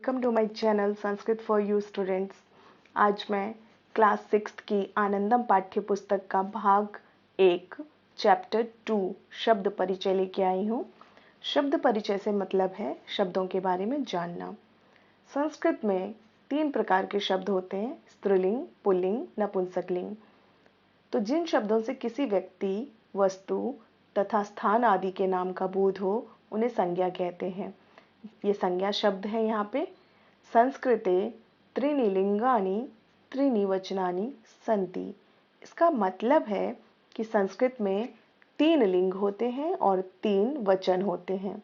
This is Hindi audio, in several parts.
Welcome to my channel Sanskrit for you students. आज मैं क्लास 6 की आनंदम पाठ्य पुस्तक का भाग 1 चैप्टर 2 शब्द परिचय लेके आई हूँ। शब्द परिचय से मतलब है शब्दों के बारे में जानना। संस्कृत में 3 प्रकार के शब्द होते हैं, स्त्रीलिंग, पुल्लिंग, नपुंसकलिंग। तो जिन शब्दों से किसी व्यक्ति, वस्तु तथा स्थान आदि के नाम का बोध हो उन्हें संज्ञा कहते हैं। ये संज्ञा शब्द है। यहाँ पे संस्कृते त्रीणि लिंगानि त्रीणि वचनानि सन्ति। इसका मतलब है कि संस्कृत में 3 लिंग होते हैं और 3 वचन होते हैं।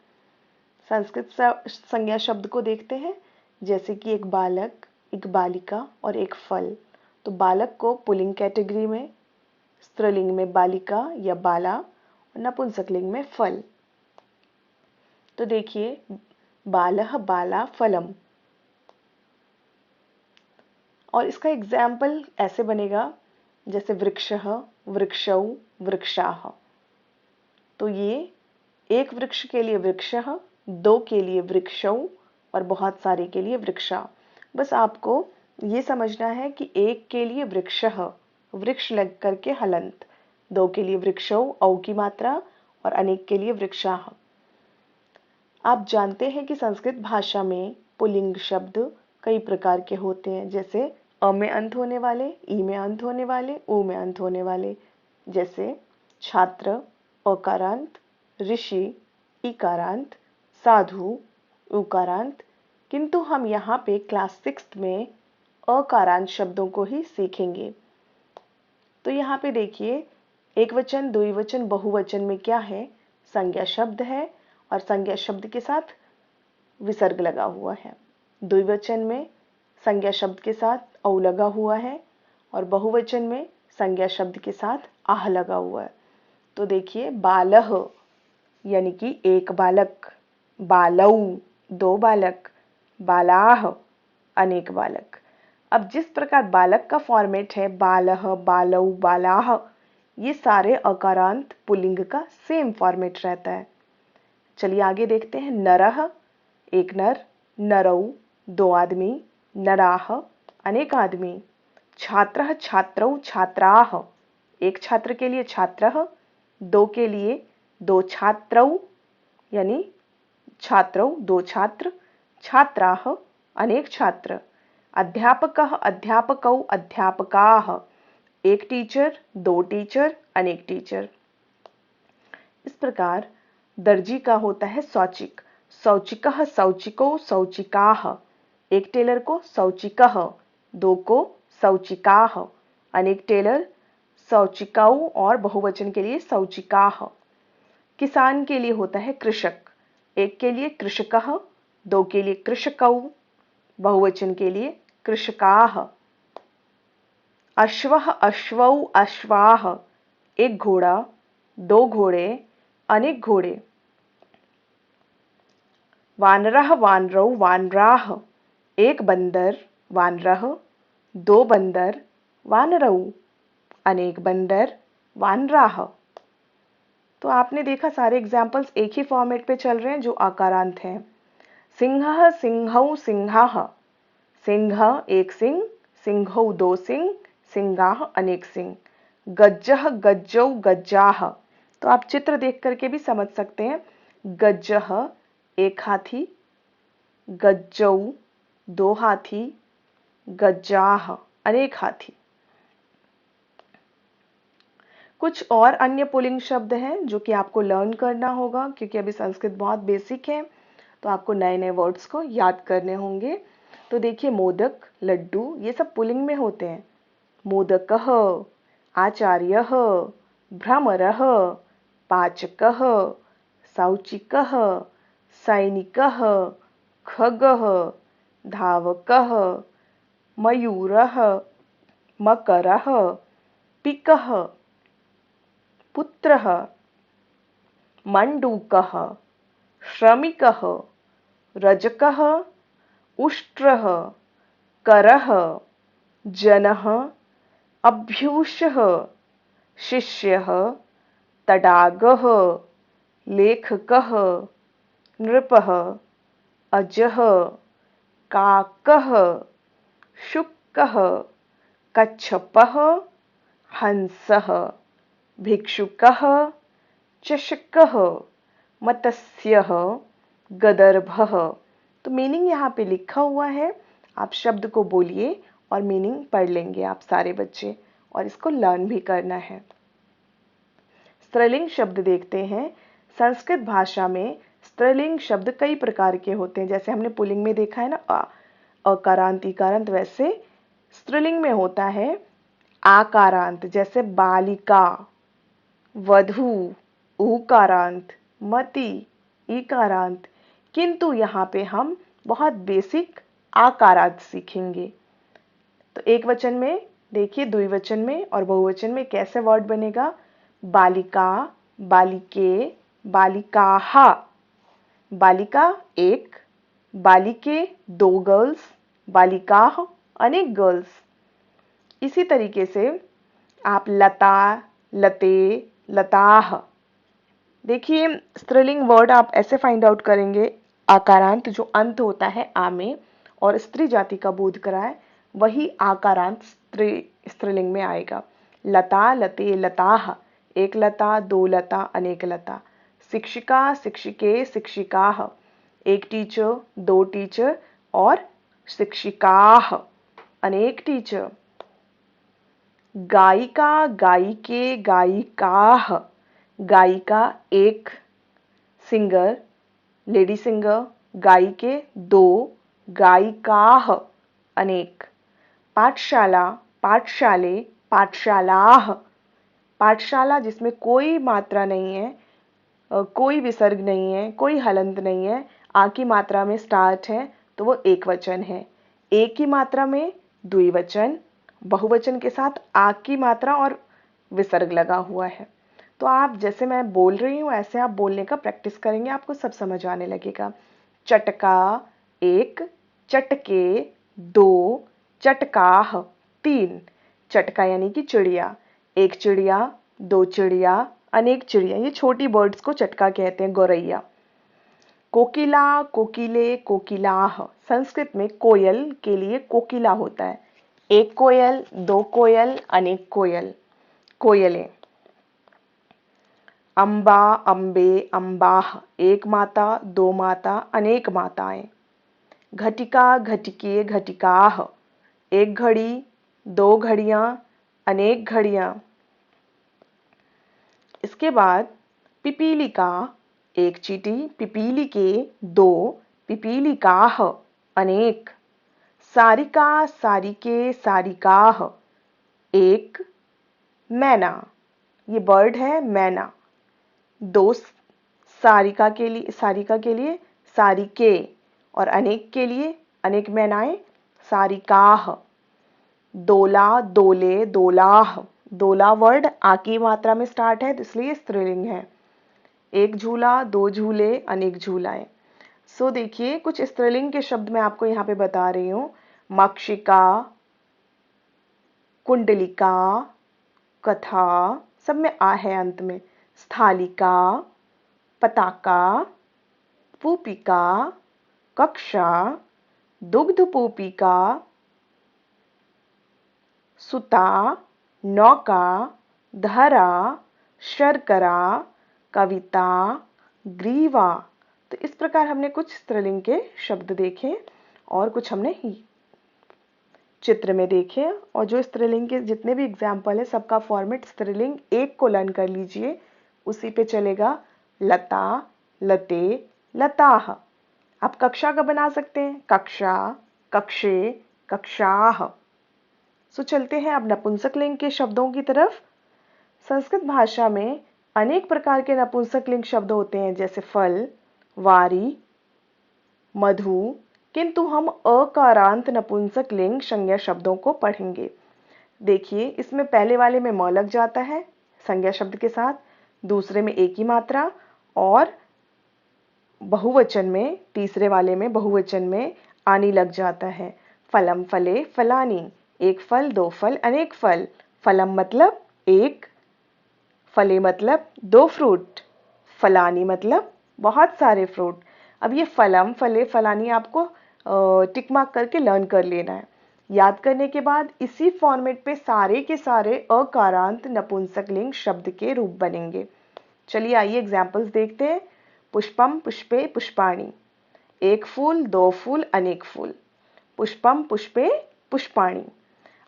संस्कृत संज्ञा शब्द को देखते हैं, जैसे कि एक बालक, एक बालिका और एक फल। तो बालक को पुल्लिंग कैटेगरी में, स्त्रीलिंग में बालिका या बाला और नपुंसकलिंग में फल। तो देखिए, बालः बाला फलम। और इसका एग्जाम्पल ऐसे बनेगा जैसे वृक्षः, वृक्षौ, वृक्षाः। तो ये एक वृक्ष के लिए वृक्षः, 2 के लिए वृक्षौ और बहुत सारे के लिए वृक्षा। बस आपको ये समझना है कि एक के लिए वृक्षः, वृक्ष लग करके हलंत, 2 के लिए वृक्षौ, औ की मात्रा, और अनेक के लिए वृक्षाः। आप जानते हैं कि संस्कृत भाषा में पुल्लिंग शब्द कई प्रकार के होते हैं, जैसे अ में अंत होने वाले, ई में अंत होने वाले, उ में अंत होने वाले, जैसे छात्र अकारांत, ऋषि इकारांत, साधु उकारांत। किंतु हम यहाँ पे क्लास 6 में अकारांत शब्दों को ही सीखेंगे। तो यहाँ पे देखिए, एक वचन, द्विवचन, बहुवचन में क्या है? संज्ञा शब्द है और संज्ञा शब्द के साथ विसर्ग लगा हुआ है। द्विवचन में संज्ञा शब्द के साथ औ लगा हुआ है और बहुवचन में संज्ञा शब्द के साथ आह लगा हुआ है। तो देखिए, बालः यानी कि एक बालक, बालौ 2 बालक, बालाः अनेक बालक। अब जिस प्रकार बालक का फॉर्मेट है बालः, बालौ, बालाः, ये सारे अकारांत पुल्लिंग का सेम फॉर्मेट रहता है। चलिए आगे देखते हैं। नरः एक नर, नरौ 2 आदमी, नराः अनेक आदमी। छात्रः, छात्रौ, छात्राः एक छात्र के लिए छात्रः, 2 के लिए 2 छात्रौ यानी छात्रौ 2 छात्र, छात्राः अनेक छात्र। अध्यापकः, अध्यापकौ, अध्यापकाः एक टीचर, 2 टीचर, अनेक टीचर। इस प्रकार दर्जी का होता है सौचिक, सौचिकः, सौचिकौ, सौचिकाः एक टेलर को सौचिकः, 2 को सौचिकाः, अनेक टेलर सौचिकाऊ और बहुवचन के लिए सौचिकाः। किसान के लिए होता है कृषक, एक के लिए कृषकः, 2 के लिए कृषकौ, बहुवचन के लिए कृषकाः। अश्वः, अश्वौ, अश्वाः एक घोड़ा, 2 घोड़े, अनेक घोड़े। वानरः, वानरौ, वानराः एक बंदर, वानरः, 2 बंदर, वानरौ, अनेक बंदर, वानराः। तो आपने देखा सारे एग्जाम्पल्स एक ही फॉर्मेट पे चल रहे हैं जो आकारांत हैं। सिंहः, सिंहौ, सिंहाः सिंह एक सिंह, सिंहौ 2 सिंह, सिंगाः अनेक सिंह। गज्जः, गज्जौ, गज्जाः। तो आप चित्र देख करके भी समझ सकते हैं। गज्जः एक हाथी, गज्जौ 2 हाथी, गज्जाः अनेक हाथी। कुछ और अन्य पुल्लिंग शब्द हैं जो कि आपको लर्न करना होगा, क्योंकि अभी संस्कृत बहुत बेसिक है, तो आपको नए नए वर्ड्स को याद करने होंगे। तो देखिए, मोदक, लड्डू ये सब पुल्लिंग में होते हैं। मोदकः, आचार्यः, भ्रमरः, पाचकः, सौचिकः, सैनिकः, खगः, धावकः, मयूरः, मकरः, पिकः, पुत्रः, मण्डूकः, श्रमिकः, रजकः, उष्ट्रः, करः, जनः, अभ्यूषः, शिष्यः, तडागः, लेखकः, नृपः, अजः, काकः, शुकः, कच्छपः, हंसः, भिक्षुकः, चषकः, मत्स्यः, गदर्भः। तो मीनिंग यहाँ पे लिखा हुआ है, आप शब्द को बोलिए और मीनिंग पढ़ लेंगे आप सारे बच्चे, और इसको लर्न भी करना है। स्त्रीलिंग शब्द देखते हैं। संस्कृत भाषा में स्त्रीलिंग शब्द कई प्रकार के होते हैं, जैसे हमने पुल्लिंग में देखा है ना अकारांत इकारांत, वैसे स्त्रीलिंग में होता है आकारांत, जैसे बालिका, वधू ऊकारांत, मति ईकारांत। किंतु यहाँ पे हम बहुत बेसिक आकारांत सीखेंगे। तो एक वचन में देखिए, द्विवचन में और बहुवचन में कैसे वर्ड बनेगा। बालिका, बालिके, बालिकाः। बालिका एक, बालिके दो गर्ल्स, बालिकाः अनेक गर्ल्स। इसी तरीके से आप लता, लते, लताः। देखिए स्त्रीलिंग वर्ड आप ऐसे फाइंड आउट करेंगे, आकारांत जो अंत होता है आ में और स्त्री जाति का बोध कराए, वही आकारांत स्त्रीलिंग में आएगा। लता, लते, लताः, एक लता, दो लता, अनेक लता। शिक्षिका, शिक्षिके, शिक्षिकाः, एक टीचर, दो टीचर और शिक्षिकाः अनेक टीचर। गायिका, गायिके, गायिकाः, गायिका एक, सिंगर लेडी सिंगर, गायिके दो, गायिकाः अनेक। पाठशाला, पाठशाले, पाठशालाः। पाठशाला जिसमें कोई मात्रा नहीं है, कोई विसर्ग नहीं है, कोई हलंत नहीं है, आ की मात्रा में स्टार्ट है, तो वो एक वचन है। एक की मात्रा में द्विवचन, बहुवचन के साथ आ की मात्रा और विसर्ग लगा हुआ है। तो आप जैसे मैं बोल रही हूँ ऐसे आप बोलने का प्रैक्टिस करेंगे, आपको सब समझ आने लगेगा। चटका एक, चटके दो, चटकाः तीन। चटका यानी कि चिड़िया, एक चिड़िया, दो चिड़िया, अनेक चिड़िया। ये छोटी बर्ड्स को चटका कहते हैं, गौरैया। कोकिला, कोकिले, कोकिलाः। संस्कृत में कोयल के लिए कोकिला होता है, एक कोयल, दो कोयल, अनेक कोयल, कोयलें। अम्बा, अम्बे, अम्बाः, एक माता, दो माता, अनेक माताएं। घटिका, घटिके, घटिकाः, एक घड़ी, दो घड़ियां, अनेक घड़ियां। इसके बाद पिपीलिका, एक चींटी, पिपीलिके दो, पिपीलिकाः अनेक। सारिका, सारिके, सारिकाः, एक, मैना, ये बर्ड है मैना। दो सारिका के लिए सारिके, और अनेक के लिए अनेक मैनाएं, सारिकाः। दोला, दोले, दोलाः। दोला वर्ड आ की मात्रा में स्टार्ट है, इसलिए स्त्रीलिंग है। एक झूला, दो झूले, अनेक झूलाएं। सो देखिए कुछ स्त्रीलिंग के शब्द मैं आपको यहाँ पे बता रही हूँ। मक्षिका, कुंडलिका, कथा, सब में आ है अंत में। स्थालिका, पताका, पूपिका, कक्षा, दुग्धपूपिका, सुता, नौका, धरा, शर्करा, कविता, ग्रीवा। तो इस प्रकार हमने कुछ स्त्रीलिंग के शब्द देखे और कुछ हमने चित्र में देखे, और जो स्त्रीलिंग के जितने भी एग्जाम्पल है सबका फॉर्मेट स्त्रीलिंग एक को लर्न कर लीजिए, उसी पे चलेगा। लता, लते, लताः। आप कक्षा का बना सकते हैं, कक्षा, कक्षे, कक्षाः। सो चलते हैं अब नपुंसक लिंग के शब्दों की तरफ। संस्कृत भाषा में अनेक प्रकार के नपुंसक लिंग शब्द होते हैं, जैसे फल, वारी, मधु, किंतु हम अकारांत नपुंसक लिंग संज्ञा शब्दों को पढ़ेंगे। देखिए इसमें पहले वाले में म लग जाता है संज्ञा शब्द के साथ, दूसरे में एक ही मात्रा, और बहुवचन में तीसरे वाले में बहुवचन में आनी लग जाता है। फलम, फले, फलानी, एक फल, दो फल, अनेक फल। फलम मतलब एक, फले मतलब दो फ्रूट, फलानी मतलब बहुत सारे फ्रूट। अब ये फलम, फले, फलानी आपको टिक मार्क करके लर्न कर लेना है। याद करने के बाद इसी फॉर्मेट पे सारे के सारे अकारांत नपुंसकलिंग शब्द के रूप बनेंगे। चलिए आइए एग्जाम्पल्स देखते हैं। पुष्पम पुष्पे पुष्पाणि, एक फूल दो फूल अनेक फूल। पुष्पम पुष्पे पुष्पाणि।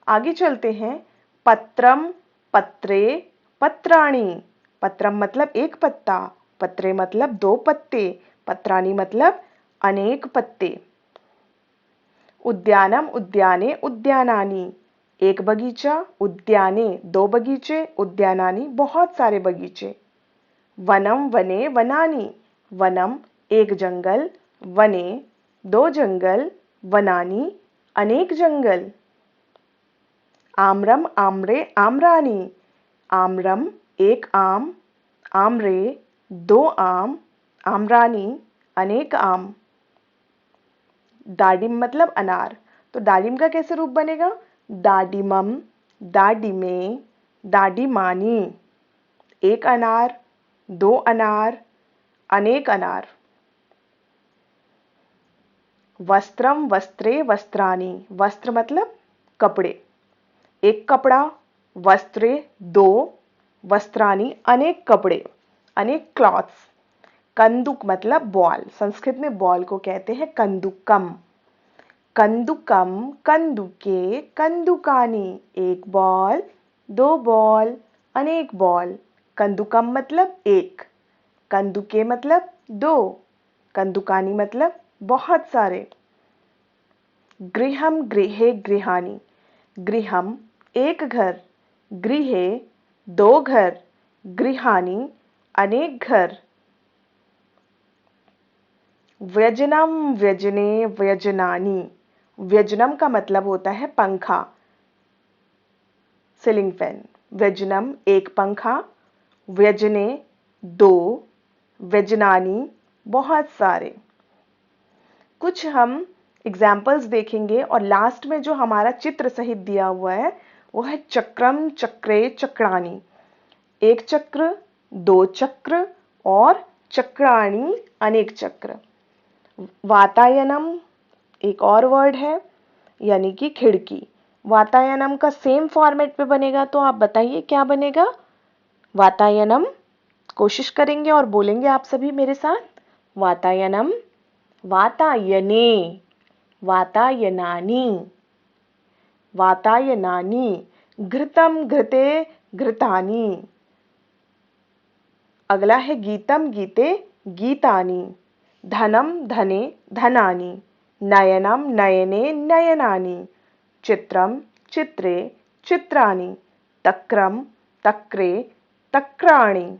आगे चलते हैं। पत्रम पत्रे पत्राणि। पत्रम मतलब एक पत्ता, पत्रे मतलब दो पत्ते, पत्राणि मतलब अनेक पत्ते। उद्यानम उद्याने उद्यानानि, एक बगीचा, उद्याने दो बगीचे, उद्यानानि बहुत सारे बगीचे। वनम वने वनानि, वनम एक जंगल, वने दो जंगल, वनानि अनेक जंगल। आम्रम आम्रे आम्रानि, आम्रम एक आम, आम्रे दो आम, आम्रानि अनेक आम। दाडिम मतलब अनार, तो दाडिम का कैसे रूप बनेगा? दाडिमम, दाडिमे, दाडिमानी। एक अनार, दो अनार, अनेक अनार। वस्त्रम वस्त्रे वस्त्राणि, वस्त्र मतलब कपड़े, एक कपड़ा, वस्त्रे दो, वस्त्राणि अनेक कपड़े, अनेक क्लॉथ्स। कंदुक मतलब बॉल, संस्कृत में बॉल को कहते हैं कंदुकम। कंदुकम कंदुके कंदुकानी, एक बॉल दो बॉल अनेक बॉल। कंदुकम मतलब एक, कंदुके मतलब दो, कंदुकानी मतलब बहुत सारे। गृहम गृहे गृहाणि, गृहम एक घर, गृहे दो घर, गृहाणि अनेक घर। व्यजनम व्यजने व्यजनानि, व्यजनम का मतलब होता है पंखा, सीलिंग फैन। व्यजनम एक पंखा, व्यजने दो, व्यजनानि बहुत सारे। कुछ हम एग्जाम्पल्स देखेंगे और लास्ट में जो हमारा चित्र सहित दिया हुआ है वो है चक्रम चक्रे चक्राणी, एक चक्र दो चक्र और चक्राणी अनेक चक्र। वातायनम एक और वर्ड है, यानी कि खिड़की। वातायनम का सेम फॉर्मेट पे बनेगा, तो आप बताइए क्या बनेगा? वातायनम, कोशिश करेंगे और बोलेंगे आप सभी मेरे साथ। वातायनम, वातायने, वातायनानि, वातायनानि। घृतम घृते घृतानि। अगला है गीतम गीते गीतानि। धनम धने धनानि। नयनम नयने नयनानि। चित्रम चित्रे चित्राणि। तक्रम तक्रे तक्राणि।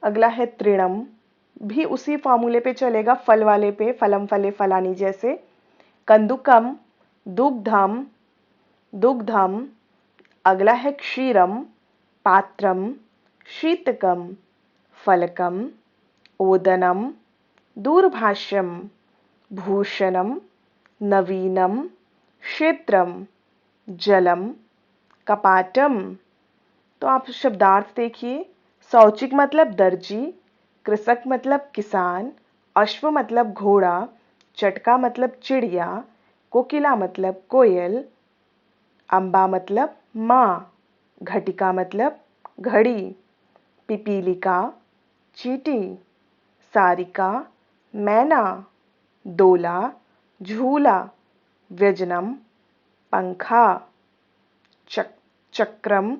अगला है तृणम, भी उसी फॉर्मूले पे चलेगा, फल वाले पे, फलम फले फलानी जैसे। कंदुकम दुग्धम दुग्धम। अगला है क्षीरम पात्रम शीतकम। फलकम ओदनम दूरभाष्यम। भूषणम नवीनम क्षेत्रम। जलम कपाटम। तो आप शब्दार्थ देखिए। सौचिक मतलब दर्जी, कृषक मतलब किसान, अश्व मतलब घोड़ा, चटका मतलब चिड़िया, कोकिला मतलब कोयल, अम्बा मतलब माँ, घटिका मतलब घड़ी, पिपीलिका चींटी, सारिका मैना, डोला झूला, व्यजनम पंखा, चक्रम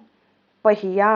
पहिया।